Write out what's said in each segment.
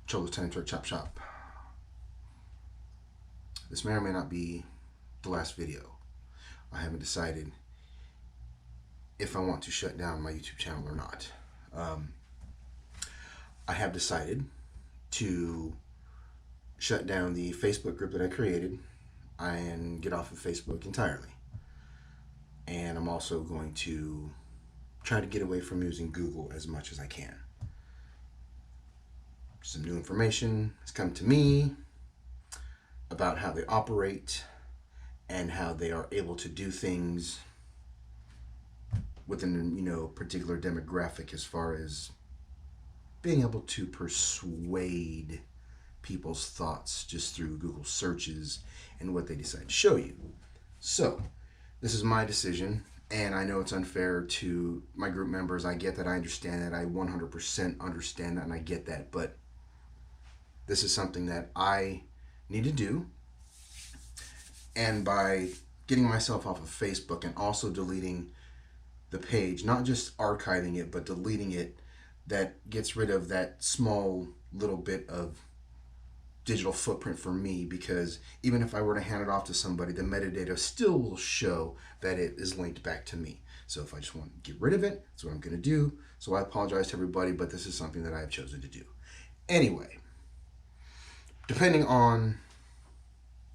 Cholo Tantra Chop Shop. This may or may not be the last video. I haven't decided if I want to shut down my YouTube channel or not. I have decided to shut down the Facebook group that I created and get off of Facebook entirely. And I'm also going to try to get away from using Google as much as I can. Some new information has come to me about how they operate and how they are able to do things within a particular demographic, as far as being able to persuade people's thoughts just through Google searches and what they decide to show you. So this is my decision, and I know it's unfair to my group members. I get that. I understand that. I 100% understand that, and I get that. But this is something that I need to do. And by getting myself off of Facebook and also deleting the page, not just archiving it, but deleting it, that gets rid of that small little bit of digital footprint for me, because even if I were to hand it off to somebody, the metadata still will show that it is linked back to me. So if I just want to get rid of it, that's what I'm going to do. So I apologize to everybody, but this is something that I have chosen to do. Anyway, depending on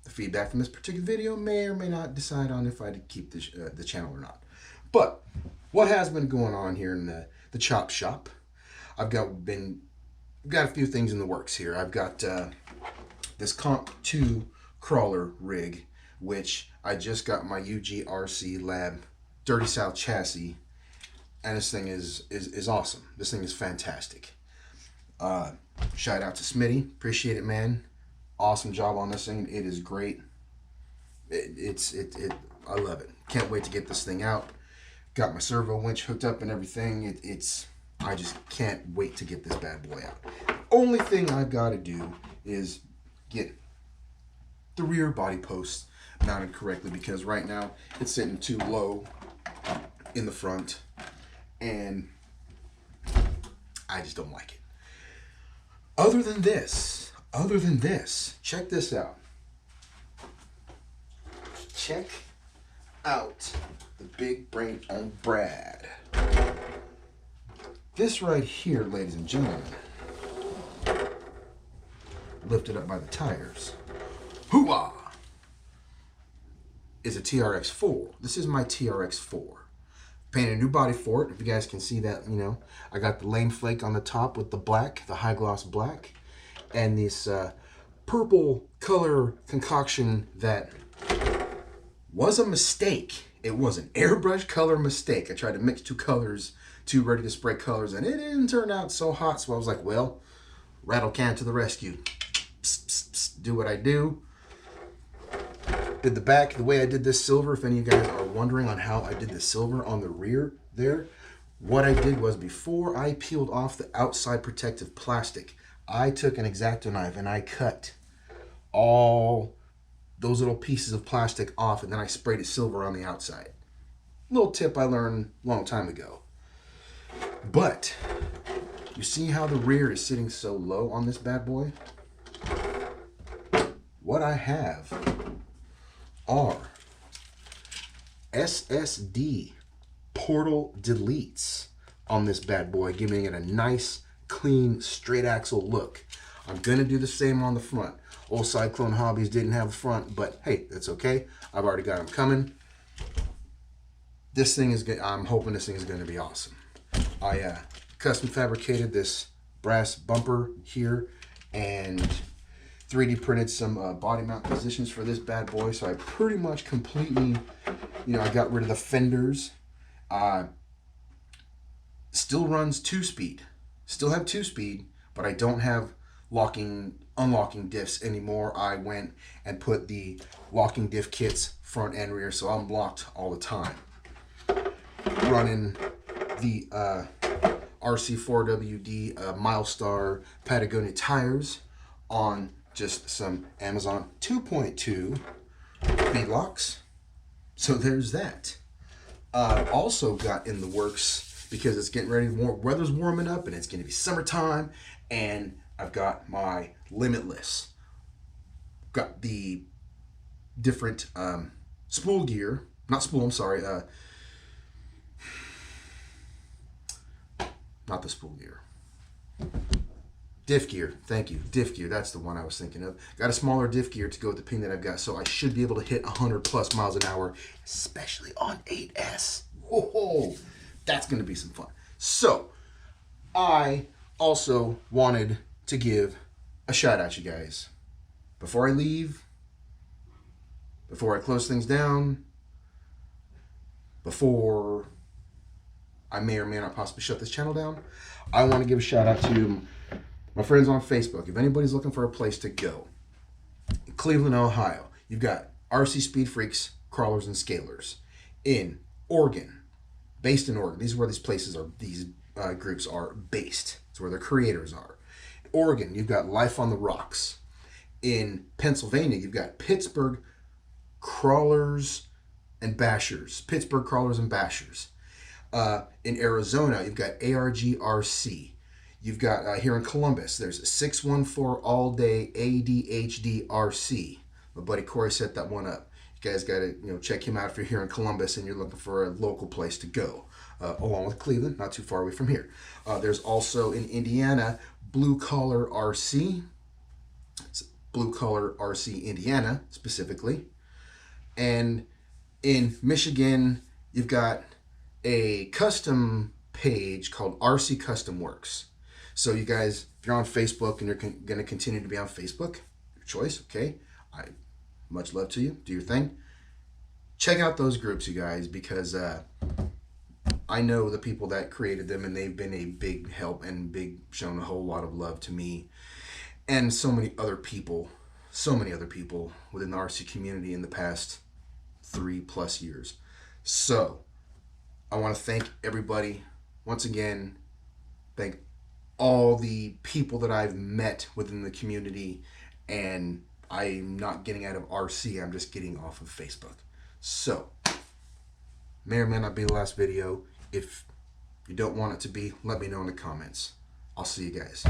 the feedback from this particular video, may or may not decide on if I keep the channel or not. But what has been going on here in the chop shop, I've got a few things in the works here. I've got this Comp 2 crawler rig, which I just got my UGRC Lab Dirty South chassis, and this thing is awesome. This thing is fantastic. Shout out to Smitty, appreciate it, man. Awesome job on this thing. It is great. I love it. Can't wait to get this thing out. Got my servo winch hooked up and everything. I just can't wait to get this bad boy out. Only thing I've got to do is get the rear body post mounted correctly, because right now it's sitting too low in the front, and I just don't like it. Other than this, check this out. Check out the big brain on Brad. This right here, ladies and gentlemen, lifted up by the tires, hoo-ah, is a TRX4. This is my TRX4. Painted a new body for it. If you guys can see that, I got the lane flake on the top with the black, the high gloss black, and this purple color concoction that was a mistake. It was an airbrush color mistake. I tried to mix two colors, two ready to spray colors, and it didn't turn out so hot. So I was like, well, rattle can to the rescue. Psst, psst, psst, do what I do. Did the back the way I did this silver. If any of you guys are wondering on how I did the silver on the rear there, what I did was, before I peeled off the outside protective plastic, I took an X-Acto knife and I cut all those little pieces of plastic off, and then I sprayed it silver on the outside. Little tip I learned a long time ago. But you see how the rear is sitting so low on this bad boy? What I have are SSD portal deletes on this bad boy, giving it a nice, clean, straight axle look. I'm gonna do the same on the front. Old Cyclone Hobbies didn't have the front, but hey, that's okay. I've already got them coming. This thing is good. I'm hoping this thing is gonna be awesome. I custom fabricated this brass bumper here and 3D printed some body mount positions for this bad boy. So I pretty much completely, I got rid of the fenders. Still runs 2-speed. Still have 2-speed, but I don't have unlocking diffs anymore. I went and put the locking diff kits front and rear, so I'm locked all the time. Running the RC4WD Milestar Patagonia tires on just some Amazon 2.2 beadlocks. So there's that. Also got in the works, because it's getting ready, weather's warming up and it's going to be summertime, and I've got my Limitless. Got the different spool gear. Not spool, I'm sorry. Not the spool gear. Diff gear. Thank you. Diff gear. That's the one I was thinking of. Got a smaller diff gear to go with the ping that I've got, so I should be able to hit 100 plus miles an hour, especially on 8S. Whoa, that's going to be some fun. So, I also wanted to give a shout out, you guys. Before I leave, before I close things down, before I may or may not possibly shut this channel down, I want to give a shout out to my friends on Facebook. If anybody's looking for a place to go, in Cleveland, Ohio, you've got RC Speed Freaks, Crawlers, and Scalers. In Oregon, based in Oregon, these are where these places are, these groups are based. It's where their creators are. In Oregon, you've got Life on the Rocks. In Pennsylvania, you've got Pittsburgh Crawlers and Bashers. Pittsburgh Crawlers and Bashers. In Arizona, you've got ARGRC. You've got here in Columbus, there's 614 All Day ADHDRC. My buddy Corey set that one up. You guys got to check him out if you're here in Columbus and you're looking for a local place to go, along with Cleveland, not too far away from here. There's also in Indiana Blue Collar RC. It's Blue Collar RC Indiana specifically. And in Michigan, you've got a custom page called RC Custom Works. So you guys, if you're on Facebook and you're going to continue to be on Facebook, your choice, okay? Much love to you. Do your thing. Check out those groups, you guys, because I know the people that created them, and they've been a big help and shown a whole lot of love to me and so many other people within the RC community in the past 3+ years. So I want to thank everybody once again. Thank all the people that I've met within the community, and I'm not getting out of RC, I'm just getting off of Facebook. So, may or may not be the last video. If you don't want it to be, let me know in the comments. I'll see you guys.